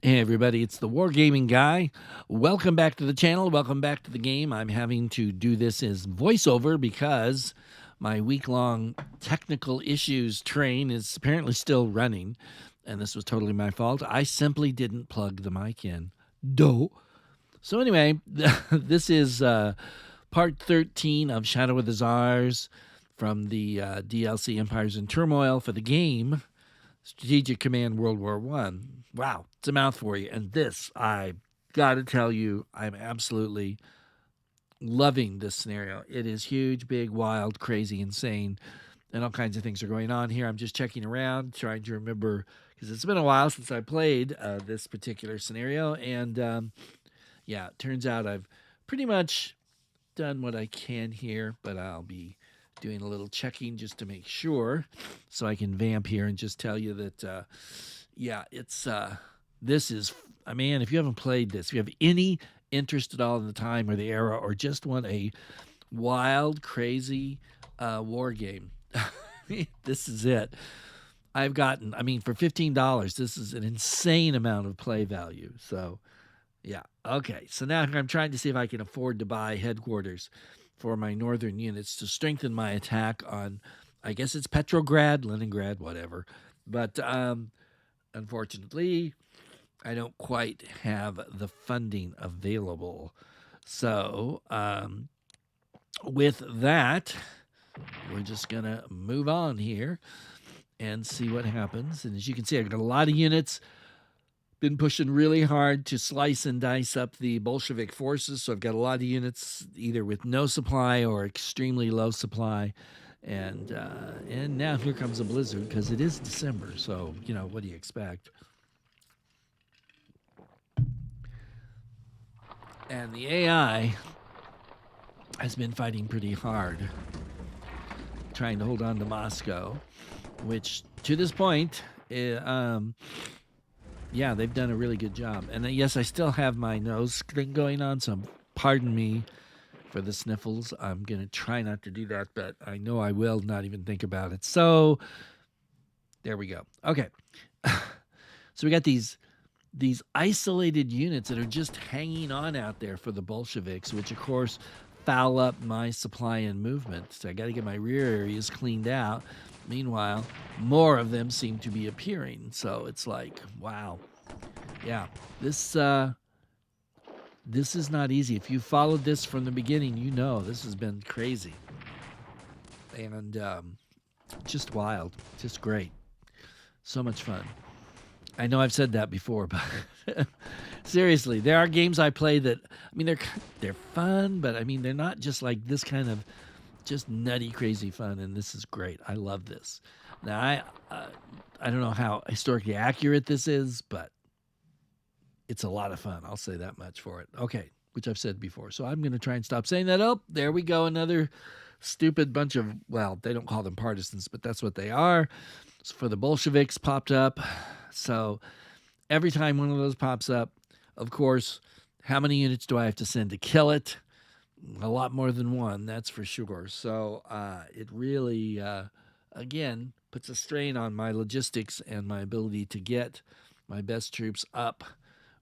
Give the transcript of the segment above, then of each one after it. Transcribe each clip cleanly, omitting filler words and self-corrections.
Hey everybody, it's the Wargaming Guy. Welcome back to the channel. Welcome back to the game. I'm having to do this as voiceover because my week-long technical issues train is apparently still running, and this was totally my fault. I simply didn't plug the mic in. Doh. So anyway, this is part 13 of Shadow of the Czars from the DLC Empires in Turmoil for the game Strategic Command World War One. Wow, it's a mouth for you. And this, I got to tell you, I'm absolutely loving this scenario. It is huge, big, wild, crazy, insane, and all kinds of things are going on here. I'm just checking around, trying to remember, because it's been a while since I played this particular scenario. And yeah, it turns out I've pretty much done what I can here, but I'll be doing a little checking just to make sure so I can vamp here and just tell you that yeah, it's this is man, if you haven't played this, if you have any interest at all in the time or the era or just want a wild, crazy war game, this is it. I've gotten, I mean, for $15, this is an insane amount of play value. So yeah. Okay. So now I'm trying to see if I can afford to buy headquarters for my northern units to strengthen my attack on, I guess it's Petrograd, Leningrad, whatever. But unfortunately, I don't quite have the funding available. So with that, we're just going to move on here and see what happens. And as you can see, I've got a lot of units. Been pushing really hard to slice and dice up the Bolshevik forces. So I've got a lot of units either with no supply or extremely low supply. And now here comes a blizzard because it is December. So, you know, what do you expect? And the AI has been fighting pretty hard, trying to hold on to Moscow, which to this point, yeah, they've done a really good job. And yes, I still have my nose thing going on, so pardon me for the sniffles. I'm going to try not to do that, but I know I will not even think about it. So there we go. Okay. So we got these isolated units that are just hanging on out there for the Bolsheviks, which of course foul up my supply and movement. So I got to get my rear areas cleaned out. Meanwhile, more of them seem to be appearing. So it's like, wow. Yeah, this is not easy. If you followed this from the beginning, you know this has been crazy. And just wild. Just great. So much fun. I know I've said that before, but seriously, there are games I play that, I mean, they're fun, but I mean, they're not just like this kind of just nutty, crazy fun, and this is great. I love this. Now, I don't know how historically accurate this is, but it's a lot of fun. I'll say that much for it. Okay, which I've said before. So I'm going to try and stop saying that. Oh, there we go. Another stupid bunch of, well, they don't call them partisans, but that's what they are. So for the Bolsheviks popped up. So every time one of those pops up, of course, how many units do I have to send to kill it? A lot more than one, that's for sure. So it really, again, puts a strain on my logistics and my ability to get my best troops up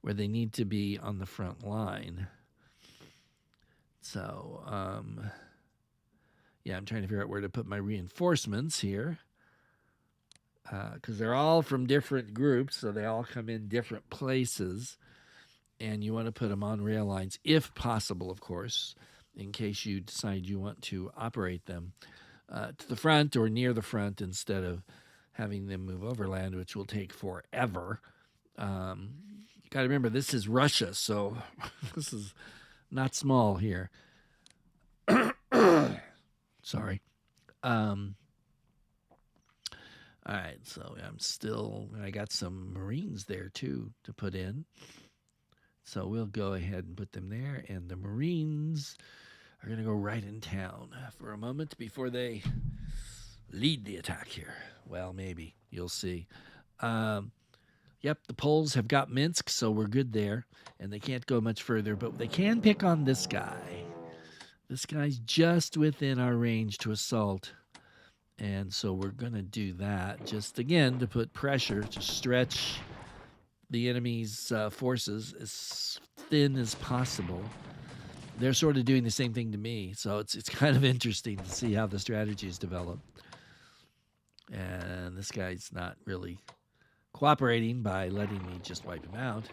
where they need to be on the front line. So, yeah, I'm trying to figure out where to put my reinforcements here. Because they're all from different groups, so they all come in different places. And you want to put them on rail lines, if possible, of course, in case you decide you want to operate them to the front or near the front instead of having them move overland, which will take forever. You got to remember, this is Russia, so this is not small here. Sorry. All right, so I got some Marines there too to put in. So we'll go ahead and put them there, and the Marines are going to go right in town for a moment before they lead the attack here. Well, maybe. You'll see. Yep, the Poles have got Minsk, so we're good there, and they can't go much further, but they can pick on this guy. This guy's just within our range to assault. And so we're going to do that just, again, to put pressure, to stretch the enemy's forces as thin as possible. They're sort of doing the same thing to me, so it's kind of interesting to see how the strategy is developed. And this guy's not really cooperating by letting me just wipe him out.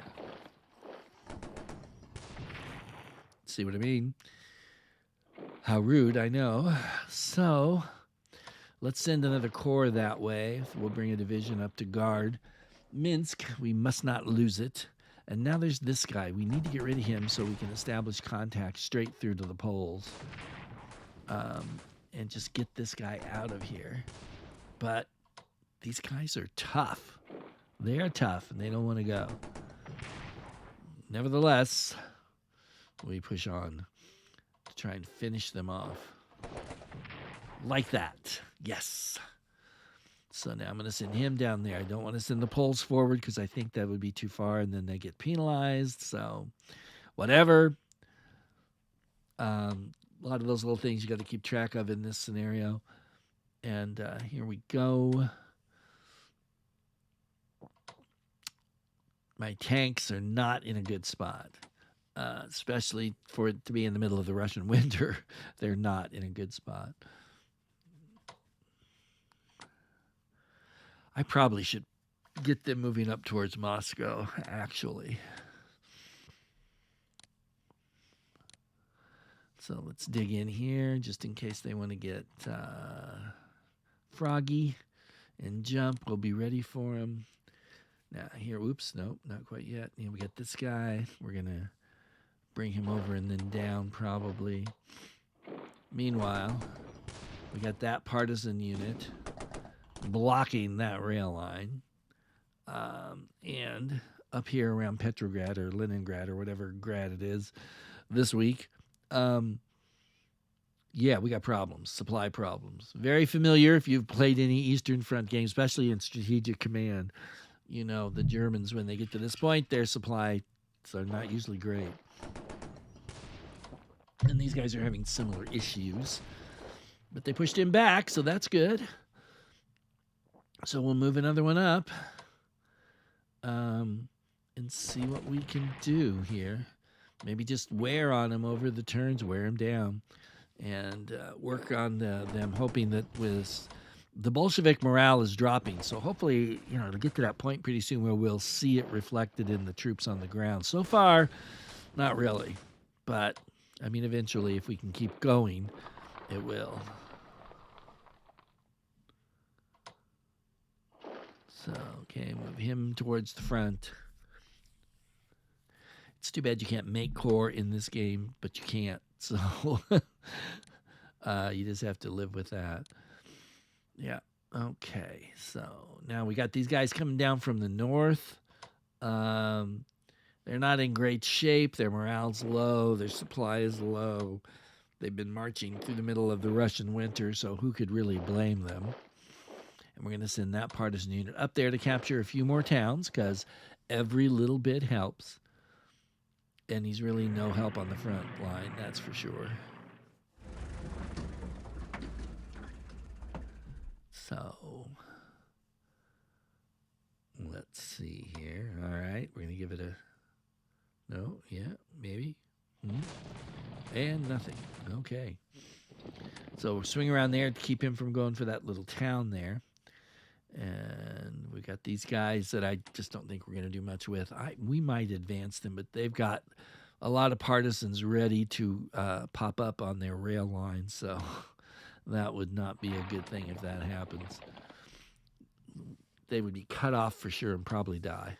See what I mean? How rude, I know. So let's send another corps that way. We'll bring a division up to guard Minsk. We must not lose it. And now there's this guy. We need to get rid of him so we can establish contact straight through to the poles. And just get this guy out of here. But these guys are tough. They are tough, and they don't want to go. Nevertheless, we push on to try and finish them off. Like that. Yes. So now I'm going to send him down there. I don't want to send the poles forward because I think that would be too far, and then they get penalized. So whatever. A lot of those little things you got to keep track of in this scenario. And here we go. My tanks are not in a good spot, especially for it to be in the middle of the Russian winter. They're not in a good spot. I probably should get them moving up towards Moscow, actually. So let's dig in here just in case they want to get froggy and jump. We'll be ready for them. Now here, oops, nope, not quite yet. We got this guy. We're going to bring him over and then down probably. Meanwhile, we got that partisan unit blocking that rail line. And up here around Petrograd or Leningrad or whatever grad it is this week, yeah, we got problems, supply problems. Very familiar if you've played any Eastern Front games, especially in Strategic Command. You know, the Germans, when they get to this point, their supplies are not usually great. And these guys are having similar issues. But they pushed him back, so that's good. So we'll move another one up and see what we can do here. Maybe just wear on him over the turns, wear him down, and work on them, hoping that with the Bolshevik morale is dropping. So hopefully, to get to that point pretty soon where we'll see it reflected in the troops on the ground. So far, not really. But, I mean, eventually, if we can keep going, it will. So, okay, move him towards the front. It's too bad you can't make core in this game, but you can't. So, you just have to live with that. Yeah. Okay. So now we got these guys coming down from the north. They're not in great shape. Their morale's low. Their supply is low. They've been marching through the middle of the Russian winter, so who could really blame them? And we're going to send that partisan unit up there to capture a few more towns because every little bit helps. And he's really no help on the front line, that's for sure. So, let's see here. All right, we're going to give it a... No, yeah, maybe. And nothing. Okay. So, swing around there to keep him from going for that little town there. And we got these guys that I just don't think we're going to do much with. We might advance them, but they've got a lot of partisans ready to pop up on their rail line, so... That would not be a good thing if that happens. They would be cut off for sure and probably die.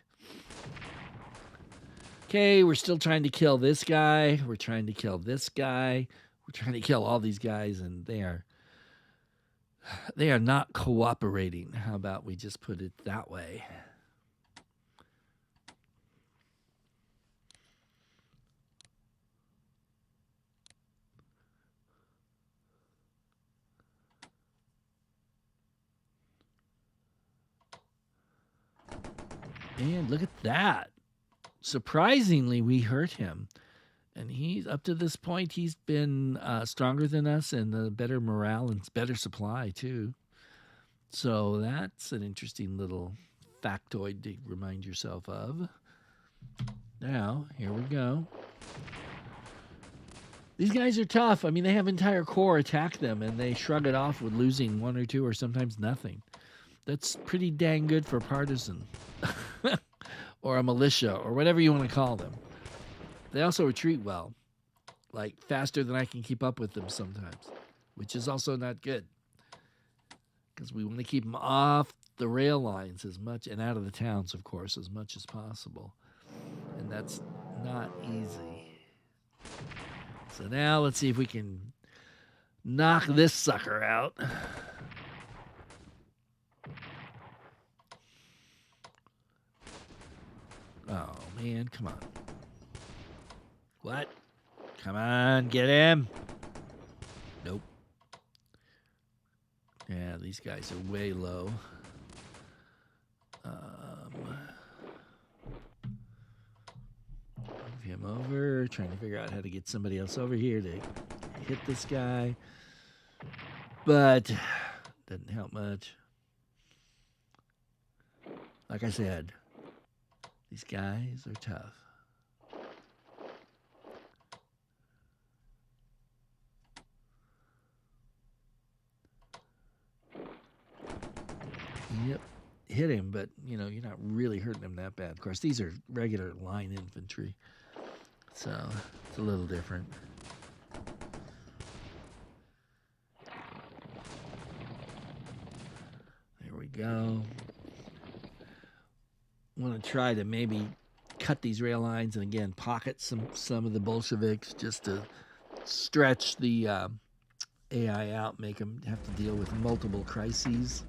Okay, we're still trying to kill this guy. We're trying to kill this guy. We're trying to kill all these guys, and they are not cooperating. How about we just put it that way? And look at that. Surprisingly, we hurt him. And he's up to this point, he's been stronger than us and the better morale and better supply, too. So that's an interesting little factoid to remind yourself of. Now, here we go. These guys are tough. I mean, they have entire corps attack them, and they shrug it off with losing one or two or sometimes nothing. That's pretty dang good for a partisan or a militia or whatever you want to call them. They also retreat well, like faster than I can keep up with them sometimes, which is also not good because we want to keep them off the rail lines as much and out of the towns, of course, as much as possible. And that's not easy. So now let's see if we can knock this sucker out. Oh, man, come on. What? Come on, get him. Nope. Yeah, these guys are way low. Move him over, trying to figure out how to get somebody else over here to hit this guy. But doesn't help much. Like I said, these guys are tough. Yep, hit him, but you know, you're not really hurting him that bad. Of course, these are regular line infantry, so it's a little different. There we go. Want to try to maybe cut these rail lines and again pocket some of the Bolsheviks just to stretch the AI out, make them have to deal with multiple crises.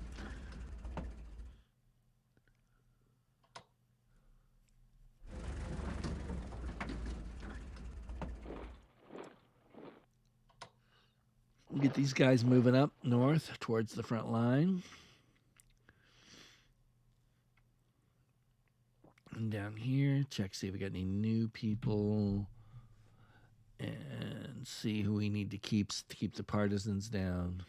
Get these guys moving up north towards the front line. And down here, check, see if we got any new people. And see who we need to keep the partisans down.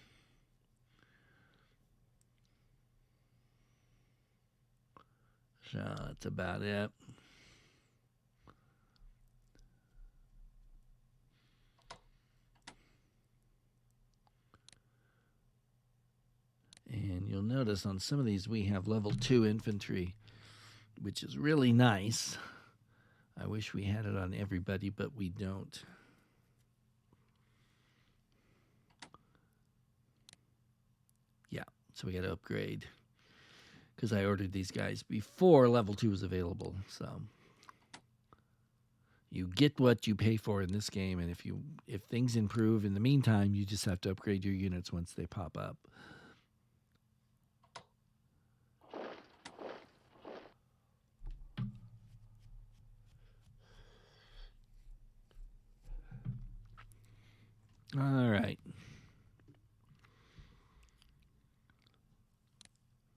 So that's about it. And you'll notice on some of these we have level 2 infantry, which is really nice. I wish we had it on everybody, but we don't. Yeah, so we got to upgrade because I ordered these guys before level 2 was available. So you get what you pay for in this game, and if things improve in the meantime, you just have to upgrade your units once they pop up. All right.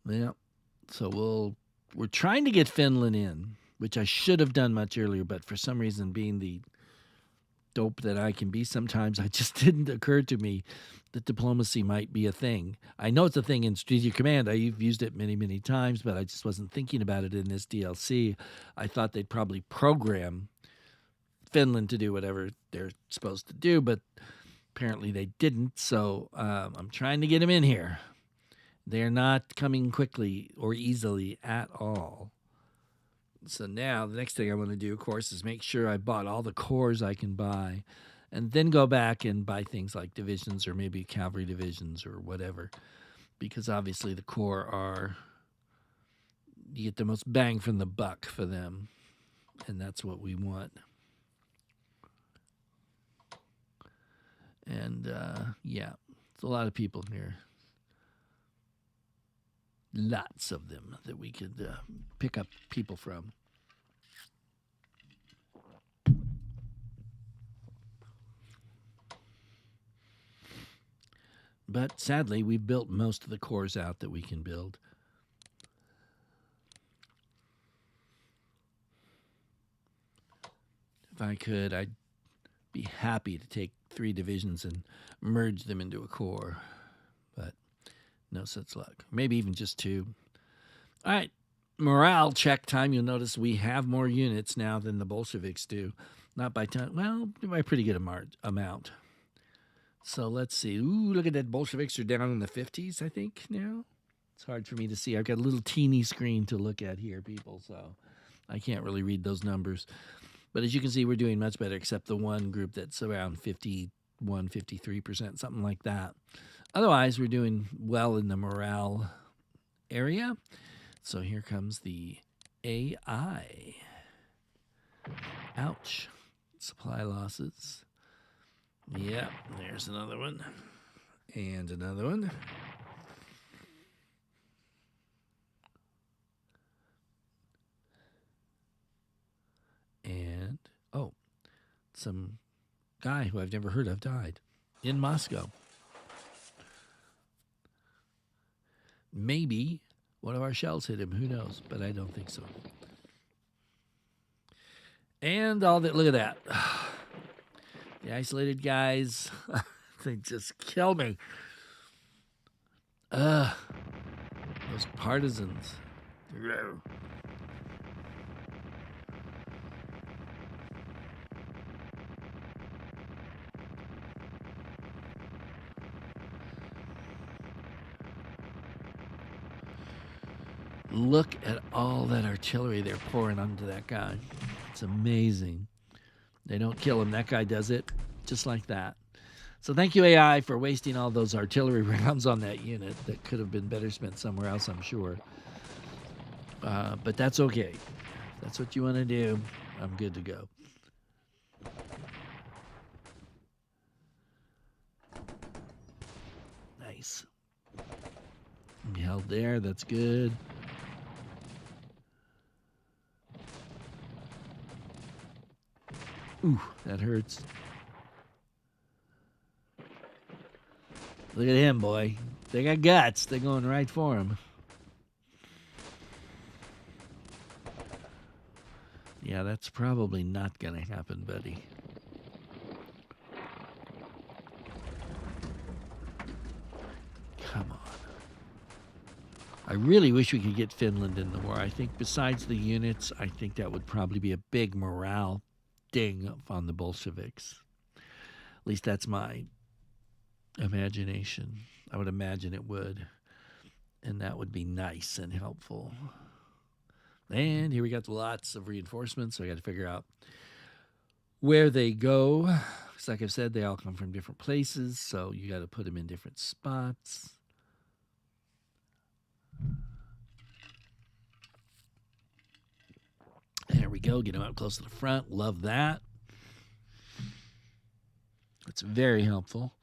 Yeah. So we're trying to get Finland in, which I should have done much earlier, but for some reason, being the dope that I can be sometimes, it just didn't occur to me that diplomacy might be a thing. I know it's a thing in Strategic Command. I've used it many, many times, but I just wasn't thinking about it in this DLC. I thought they'd probably program Finland to do whatever they're supposed to do, but apparently they didn't. So I'm trying to get them in here. They're not coming quickly or easily at all. So now the next thing I want to do, of course, is make sure I bought all the cores I can buy and then go back and buy things like divisions or maybe cavalry divisions or whatever. Because obviously the corps are, you get the most bang from the buck for them. And that's what we want. And yeah, it's a lot of people here. Lots of them that we could pick up people from. But sadly, we've built most of the cores out that we can build. If I could, I'd be happy to take 3 divisions and merge them into a corps. But no such luck. Maybe even just 2. All right. morale check time, you'll notice we have more units now than the Bolsheviks do. Not by ton, well, by a pretty good amount. So let's see. Ooh, look at that. Bolsheviks are down in the 50s, I think, now. It's hard for me to see. I've got a little teeny screen to look at here, people, so I can't really read those numbers. But as you can see, we're doing much better, except the one group that's around 51, 53%, something like that. Otherwise, we're doing well in the morale area. So here comes the AI. Ouch. Supply losses. Yep, there's another one. And another one. And, oh, some guy who I've never heard of died in Moscow. Maybe one of our shells hit him. Who knows? But I don't think so. And all that, look at that. The isolated guys, they just kill me. Those partisans. Look at all that artillery they're pouring onto that guy. It's amazing. They don't kill him. That guy does it just like that. So thank you, AI, for wasting all those artillery rounds on that unit that could have been better spent somewhere else, I'm sure. But that's okay. If that's what you want to do, I'm good to go. Nice. Be held there. That's good. Ooh, that hurts. Look at him, boy. They got guts. They're going right for him. Yeah, that's probably not going to happen, buddy. Come on. I really wish we could get Finland in the war. I think besides the units, I think that would probably be a big morale ding on the Bolsheviks. At least that's my imagination. I would imagine it would. And that would be nice and helpful. And here we got lots of reinforcements, so I got to figure out where they go. Because like I've said, they all come from different places, so you got to put them in different spots. There we go. Get them up close to the front. Love that. It's very helpful.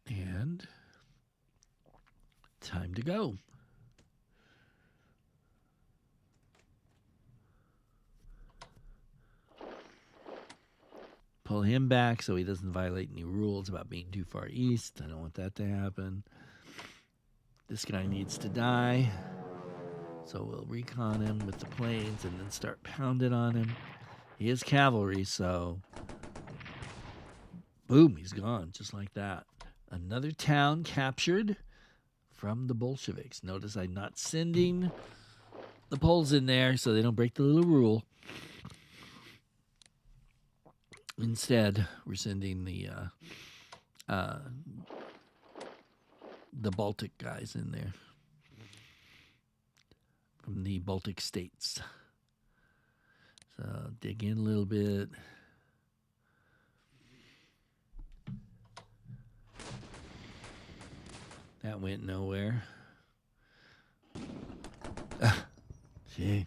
And time to go. Pull him back so he doesn't violate any rules about being too far east. I don't want that to happen. This guy needs to die. So we'll recon him with the planes and then start pounding on him. He is cavalry, so boom, he's gone just like that. Another town captured from the Bolsheviks. Notice I'm not sending the Poles in there so they don't break the little rule. Instead, we're sending the Baltic guys in there from the Baltic states. So dig in a little bit. That went nowhere. Gee.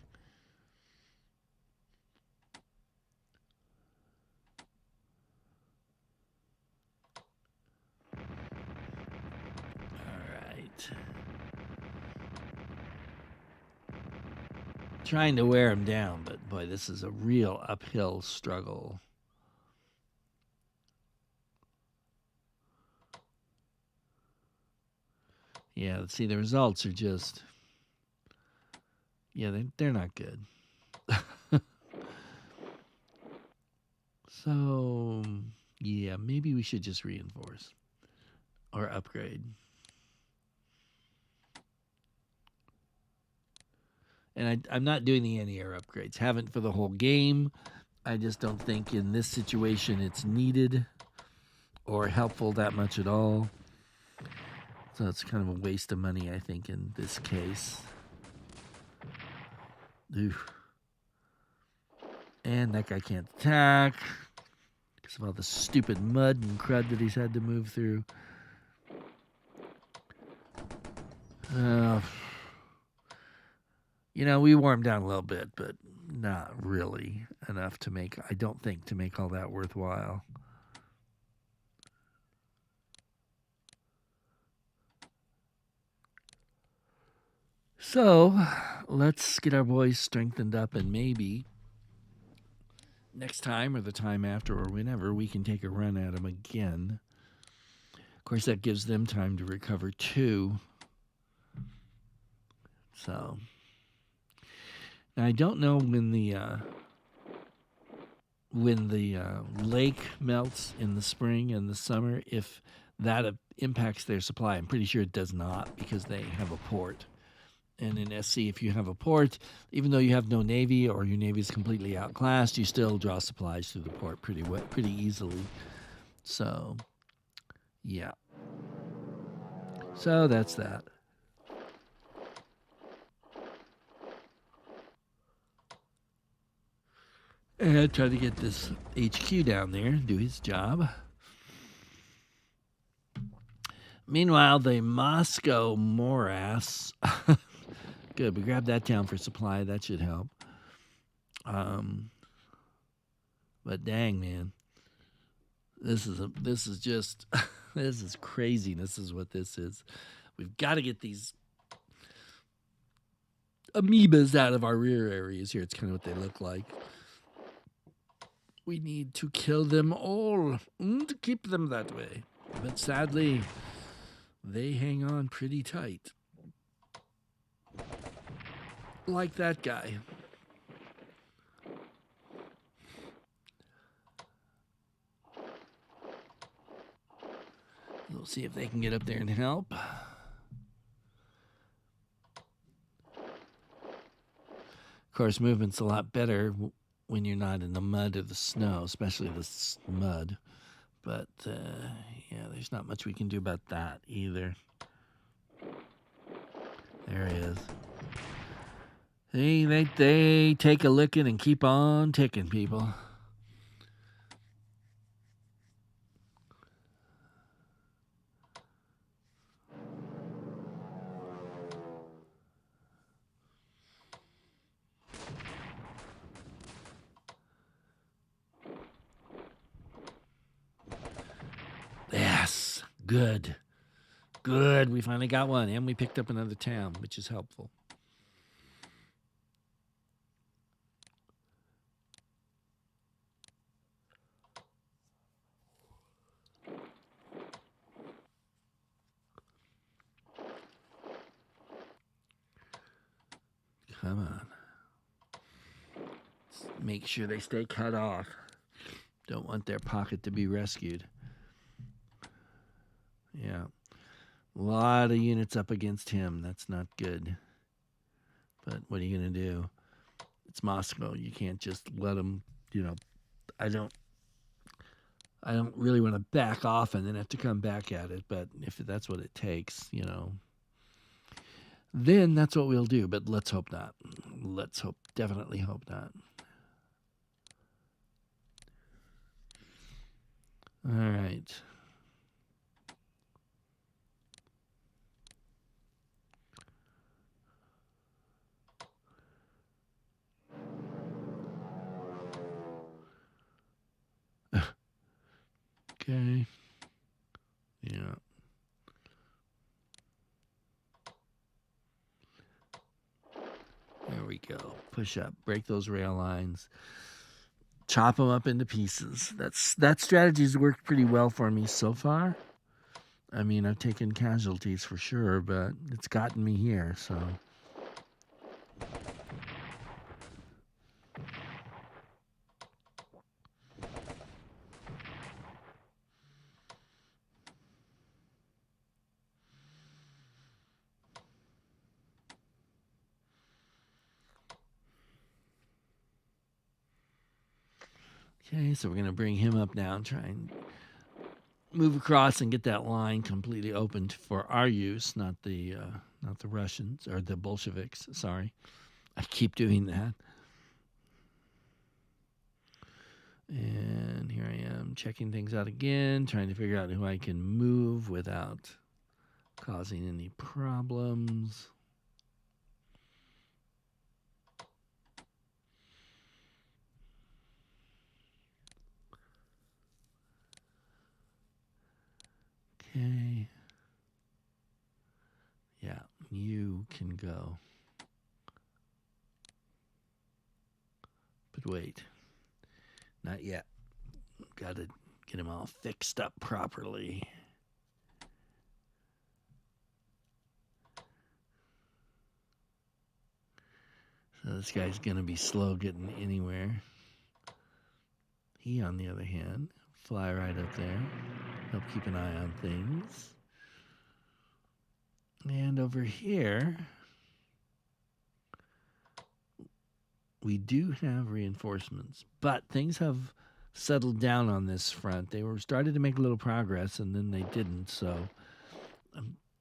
Trying to wear him down, but boy, this is a real uphill struggle. Yeah, see, the results are just, yeah, they're not good. So, yeah, maybe we should just reinforce. or upgrade. And I'm not doing the anti-air upgrades. Haven't for the whole game. I just don't think in this situation it's needed or helpful that much at all. So it's kind of a waste of money, I think, in this case. Oof. And that guy can't attack because of all the stupid mud and crud that he's had to move through. You know, we wore him down a little bit, but not really enough to make, I don't think, to make all that worthwhile. So let's get our boys strengthened up, and maybe next time or the time after or whenever we can take a run at them again. Of course, that gives them time to recover too. So, and I don't know when the lake melts in the spring and the summer, if that impacts their supply. I'm pretty sure it does not because they have a port. And in SC, if you have a port, even though you have no navy or your navy is completely outclassed, you still draw supplies through the port pretty easily. So, yeah. So that's that. And try to get this HQ down there and do his job. Meanwhile, the Moscow morass. Good, we grabbed that town for supply. That should help. But dang, man, this is just this is craziness. Is what this is. We've got to get these amoebas out of our rear areas here. It's kind of what they look like. We need to kill them all and keep them that way. But sadly, they hang on pretty tight. Like that guy. We'll see if they can get up there and help. Of course, movement's a lot better when you're not in the mud or the snow, especially the mud. But, yeah, there's not much we can do about that either. There he is. They take a licking and keep on ticking, people. Yes, good. Good, we finally got one, and we picked up another town, which is helpful. Come on. Let's make sure they stay cut off. Don't want their pocket to be rescued. Yeah. A lot of units up against him. That's not good. But what are you going to do? It's Moscow. You can't just let them, I don't really want to back off and then have to come back at it. But if that's what it takes, then that's what we'll do. But let's hope not. Definitely hope not. All right. Okay. Yeah. There we go. Push up. Break those rail lines. Chop them up into pieces. That strategy's worked pretty well for me so far. I mean, I've taken casualties for sure, but it's gotten me here, so. Okay, so we're going to bring him up now and try and move across and get that line completely opened for our use, not the Russians or the Bolsheviks. Sorry, I keep doing that. And here I am checking things out again, trying to figure out who I can move without causing any problems. Okay. Yeah, you can go. But wait, not yet. Got to get him all fixed up properly. So this guy's going to be slow getting anywhere. He, on the other hand, fly right up there. Help keep an eye on things. And over here, we do have reinforcements, but things have settled down on this front. They were started to make a little progress, and then they didn't. So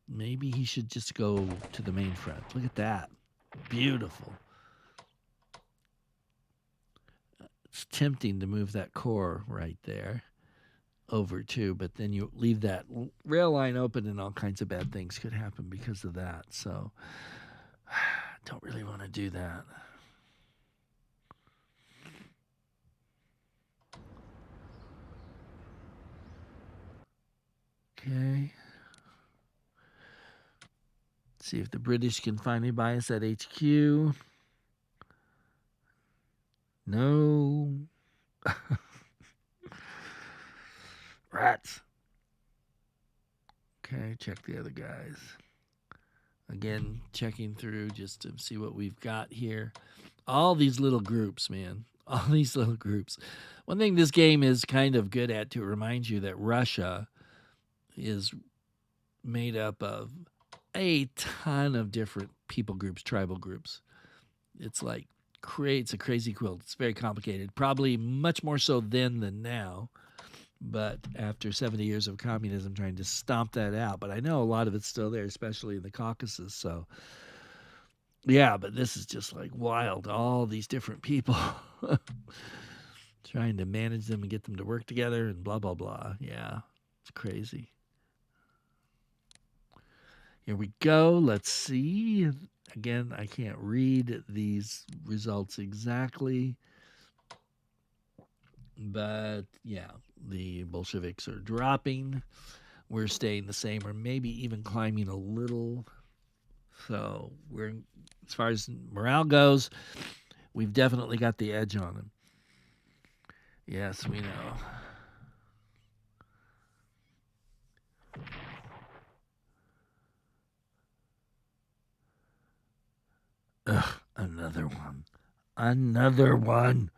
maybe he should just go to the main front. Look at that. Beautiful. It's tempting to move that core right there over too, but then you leave that rail line open and all kinds of bad things could happen because of that. So don't really want to do that. Okay. See if the British can finally buy us at HQ. No. Rats. Okay, check the other guys. Again, checking through just to see what we've got here. All these little groups, man. All these little groups. One thing this game is kind of good at to remind you that Russia is made up of a ton of different people groups, tribal groups. It's like creates a crazy quilt. It's very complicated, probably much more so then than now. But after 70 years of communism, trying to stomp that out. But I know a lot of it's still there, especially in the Caucasus. So, yeah, but this is just like wild. All these different people trying to manage them and get them to work together and blah, blah, blah. Yeah, it's crazy. Here we go. Let's see. Again, I can't read these results exactly. But yeah, the Bolsheviks are dropping. We're staying the same or maybe even climbing a little. So we're, as far as morale goes, we've definitely got the edge on them. Yes, we know. Ugh, another one. Another one.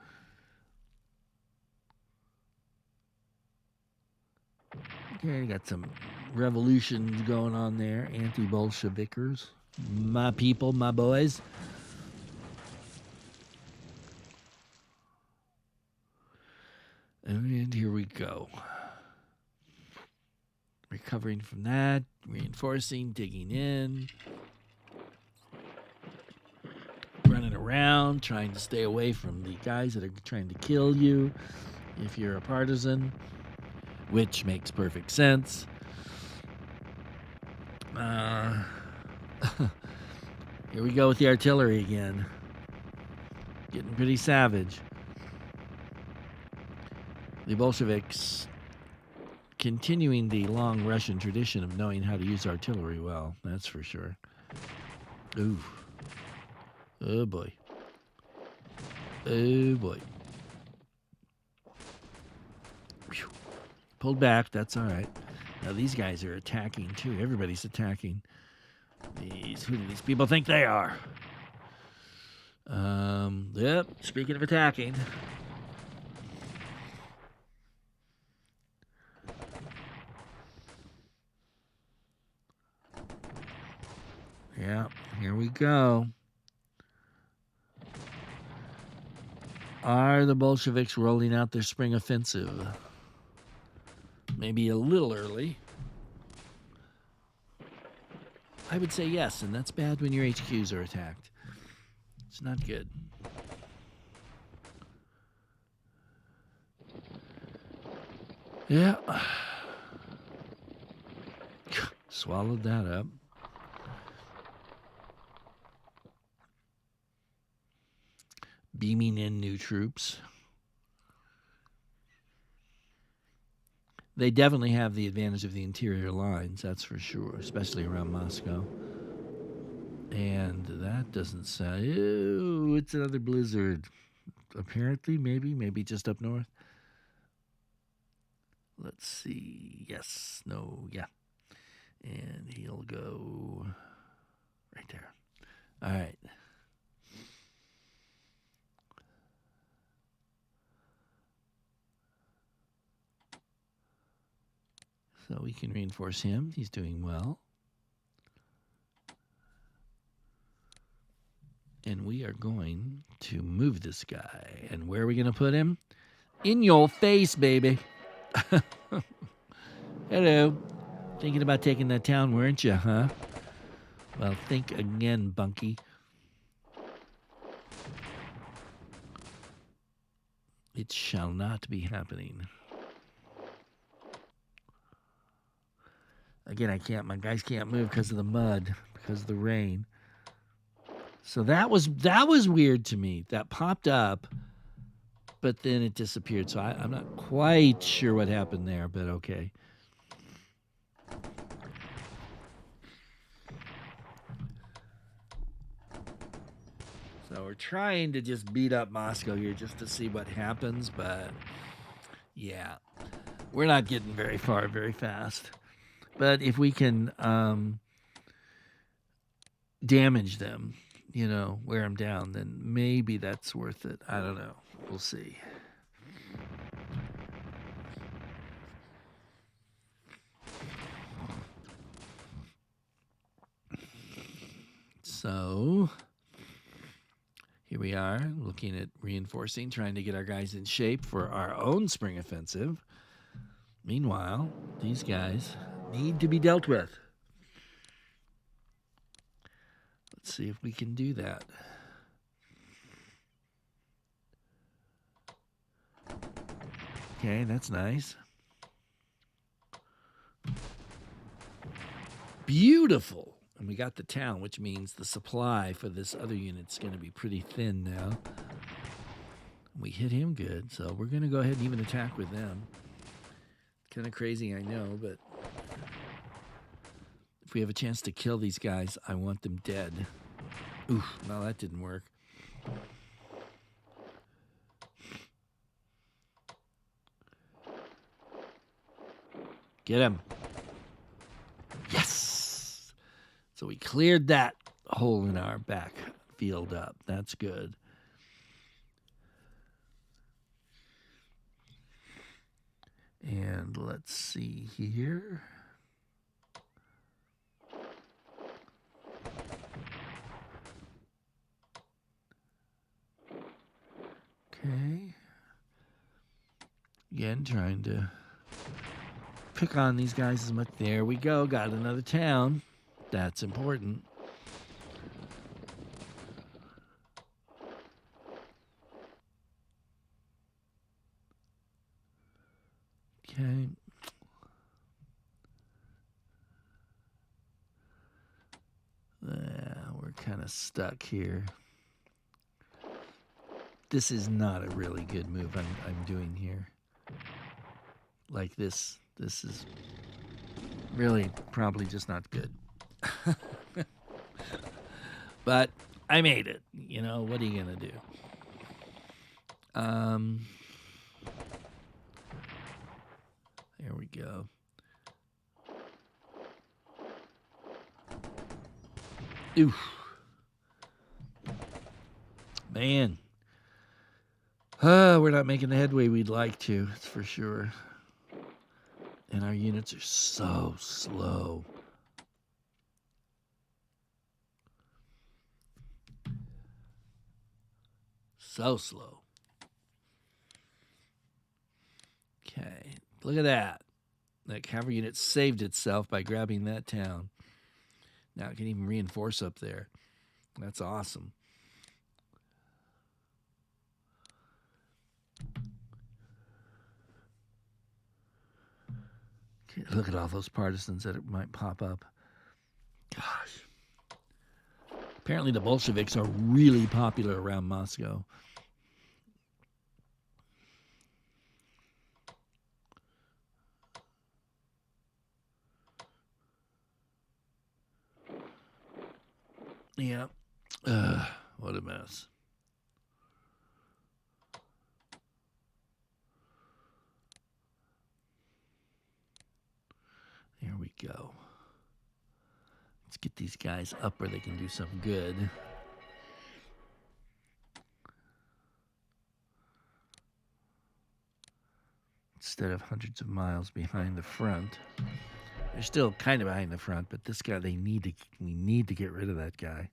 Okay, got some revolutions going on there. Anti-Bolshevikers. My people, my boys. And here we go. Recovering from that, reinforcing, digging in, running around, trying to stay away from the guys that are trying to kill you if you're a partisan, which makes perfect sense. Here we go with the artillery again. Getting pretty savage. The Bolsheviks continuing the long Russian tradition of knowing how to use artillery well, that's for sure. Ooh. Oh boy. Oh boy. Whew. Pulled back, that's all right. Now these guys are attacking too. Everybody's attacking. Who do these people think they are? Yep, speaking of attacking. Yeah, here we go. Are the Bolsheviks rolling out their spring offensive? Maybe a little early. I would say yes, and that's bad when your HQs are attacked. It's not good. Yeah. Swallowed that up. Beaming in new troops. They definitely have the advantage of the interior lines, that's for sure, especially around Moscow. And that doesn't sound... Ew, it's another blizzard. Apparently, maybe just up north. Let's see. Yes, no, yeah. And he'll go right there. All right. So we can reinforce him. He's doing well. And we are going to move this guy. And where are we going to put him? In your face, baby. Hello. Thinking about taking that town, weren't you, huh? Well, think again, Bunky. It shall not be happening. Again, I can't. My guys can't move because of the mud, because of the rain. So that was weird to me. That popped up, but then it disappeared. So I'm not quite sure what happened there, but okay. So we're trying to just beat up Moscow here just to see what happens, but yeah, we're not getting very far very fast. But if we can damage them, wear them down, then maybe that's worth it. I don't know. We'll see. So here we are looking at reinforcing, trying to get our guys in shape for our own spring offensive. Meanwhile, these guys need to be dealt with. Let's see if we can do that. Okay, that's nice. Beautiful. And we got the town, which means the supply for this other unit's going to be pretty thin now. We hit him good, so we're going to go ahead and even attack with them. Kind of crazy, I know, but if we have a chance to kill these guys, I want them dead. Oof, no, that didn't work. Get him. Yes! So we cleared that hole in our back field up. That's good. And let's see here. Okay. Again, trying to pick on these guys as much. There we go. Got another town. That's important. Okay. We're kind of stuck here. This is not a really good move I'm doing here. Like this is really probably just not good. But I made it. What are you going to do? There we go. Oof. Man. We're not making the headway we'd like to, that's for sure. And our units are so slow. So slow. Okay, look at that. That cavalry unit saved itself by grabbing that town. Now it can even reinforce up there. That's awesome. Okay, look at all those partisans that might pop up. Gosh. Apparently the Bolsheviks are really popular around Moscow. Yeah. What a mess. There we go. Let's get these guys up where they can do some good. Instead of hundreds of miles behind the front. They're still kind of behind the front, but this guy, we need to get rid of that guy.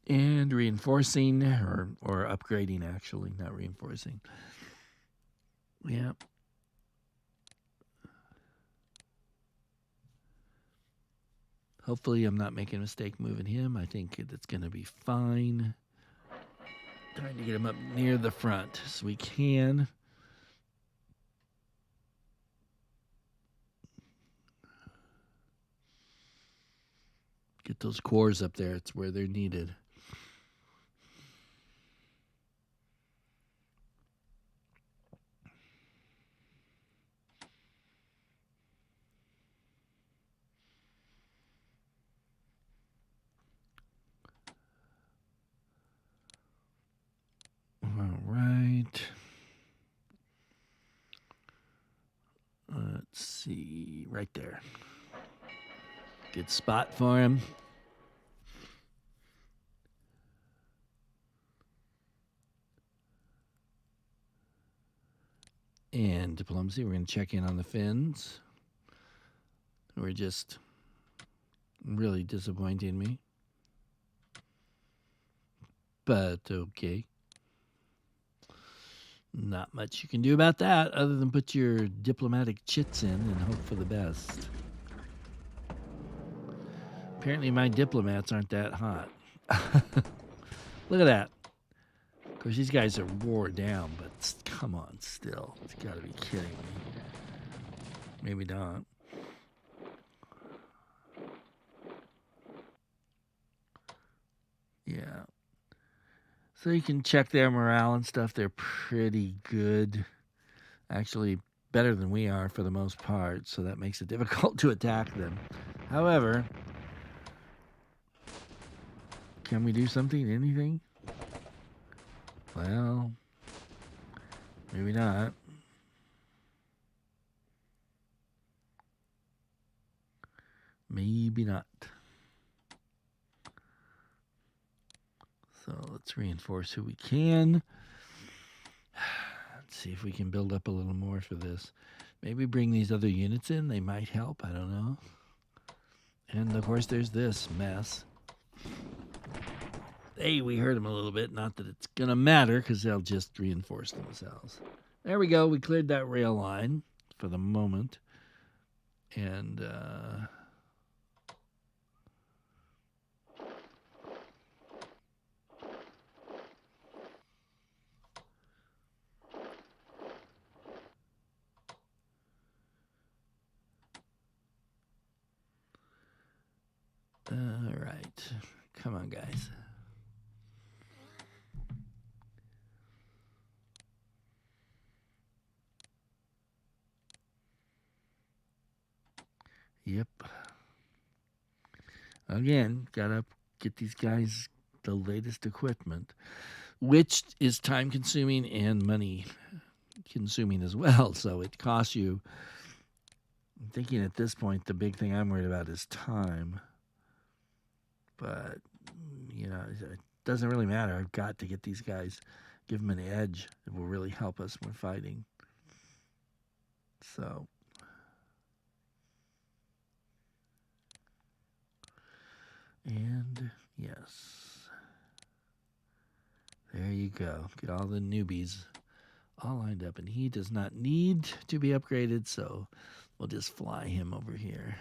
And reinforcing or upgrading, actually, not reinforcing. Yeah. Hopefully I'm not making a mistake moving him. I think it's going to be fine. Trying to get him up near the front so we can. Get those cores up there. It's where they're needed. All right. Let's see. Right there. Good spot for him. And diplomacy, we're going to check in on the Finns. We're just really disappointing me. But okay. Not much you can do about that other than put your diplomatic chits in and hope for the best. Apparently my diplomats aren't that hot. Look at that. Of course, these guys are wore down, but come on, still. It's got to be kidding me. Maybe not. Yeah. So you can check their morale and stuff. They're pretty good. Actually, better than we are for the most part, so that makes it difficult to attack them. However, can we do something? Anything? Well, maybe not. Maybe not. So let's reinforce who we can. Let's see if we can build up a little more for this. Maybe bring these other units in. They might help. I don't know. And, of course, there's this mess. Hey, we hurt them a little bit. Not that it's going to matter because they'll just reinforce themselves. There we go. We cleared that rail line for the moment. And, all right. Come on, guys. Yep. Again, gotta get these guys the latest equipment, which is time consuming and money consuming as well. So it costs you. I'm thinking at this point, the big thing I'm worried about is time. But, you know, it doesn't really matter. I've got to get these guys, give them an edge that will really help us when fighting. So, And yes. There you go. Get all the newbies all lined up. And he does not need to be upgraded, so we'll just fly him over here.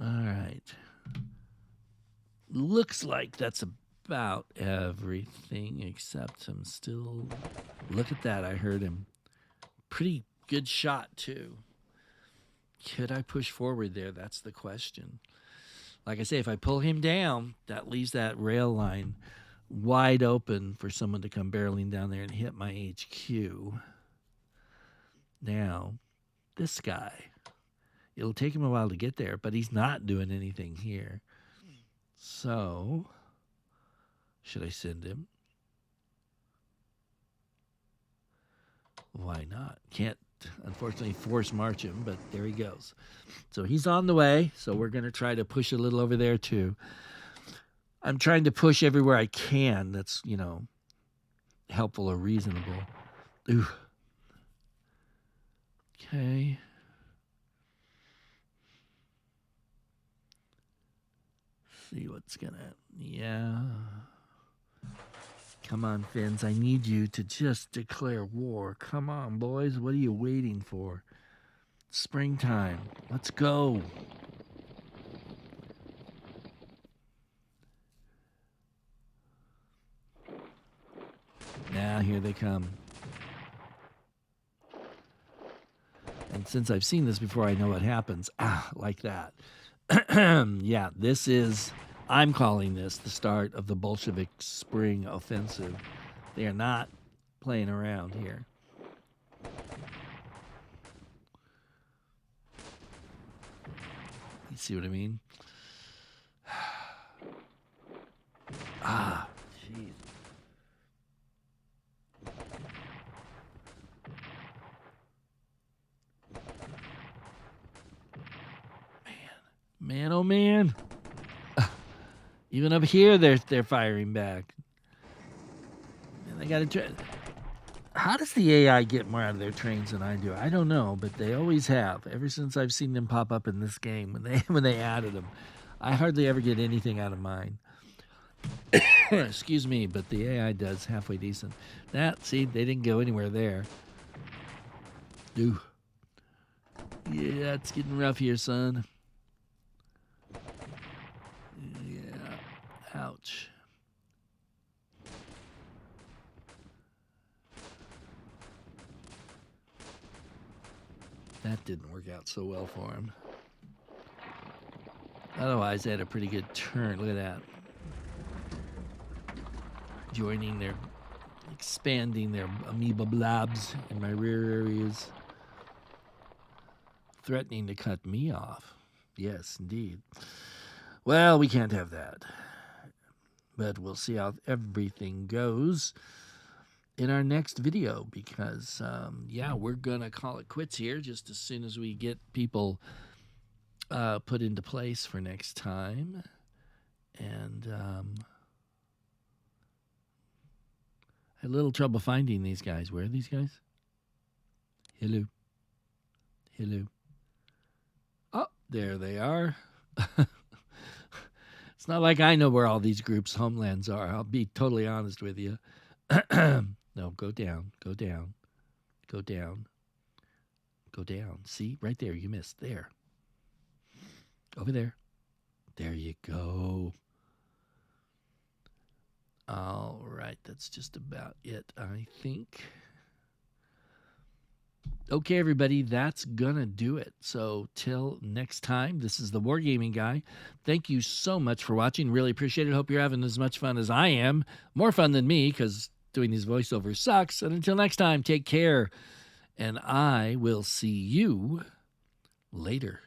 All right. Looks like that's about everything, except I'm still... Look at that. I heard him. Pretty good shot, too. Could I push forward there? That's the question. Like I say, if I pull him down, that leaves that rail line wide open for someone to come barreling down there and hit my HQ. Now, this guy, it'll take him a while to get there, but he's not doing anything here. So, should I send him? Why not? Can't, unfortunately, force march him, but there he goes. So he's on the way, so we're going to try to push a little over there, too. I'm trying to push everywhere I can that's, you know, helpful or reasonable. Ooh. Okay. See what's going to... Yeah. Come on, Finns. I need you to just declare war. Come on, boys. What are you waiting for? Springtime. Let's go. Now, here they come. And since I've seen this before, I know what happens. Like that. Yeah, this is... I'm calling this the start of the Bolshevik Spring Offensive. They are not playing around here. You see what I mean? Jeez. Man, oh man. Even up here, they're firing back. And they got to try. How does the AI get more out of their trains than I do? I don't know, but they always have. Ever since I've seen them pop up in this game, when they added them, I hardly ever get anything out of mine. Excuse me, but the AI does halfway decent. See, they didn't go anywhere there. Ooh. Yeah, it's getting rough here, son. Ouch. That didn't work out so well for him. Otherwise, they had a pretty good turn. Look at that. Expanding their amoeba blobs in my rear areas. Threatening to cut me off. Yes, indeed. Well, we can't have that. But we'll see how everything goes in our next video because, yeah, we're going to call it quits here just as soon as we get people put into place for next time. And I had a little trouble finding these guys. Where are these guys? Hello. Hello. Oh, there they are. It's not like I know where all these groups' homelands are. I'll be totally honest with you. No, go down, go down, go down, go down. See, right there, you missed. There. Over there. There you go. All right, that's just about it, I think. Okay, everybody, that's gonna do it. So till next time, this is the Wargaming Guy. Thank you so much for watching. Really appreciate it. Hope you're having as much fun as I am. More fun than me, because doing these voiceovers sucks. And until next time, take care. And I will see you later.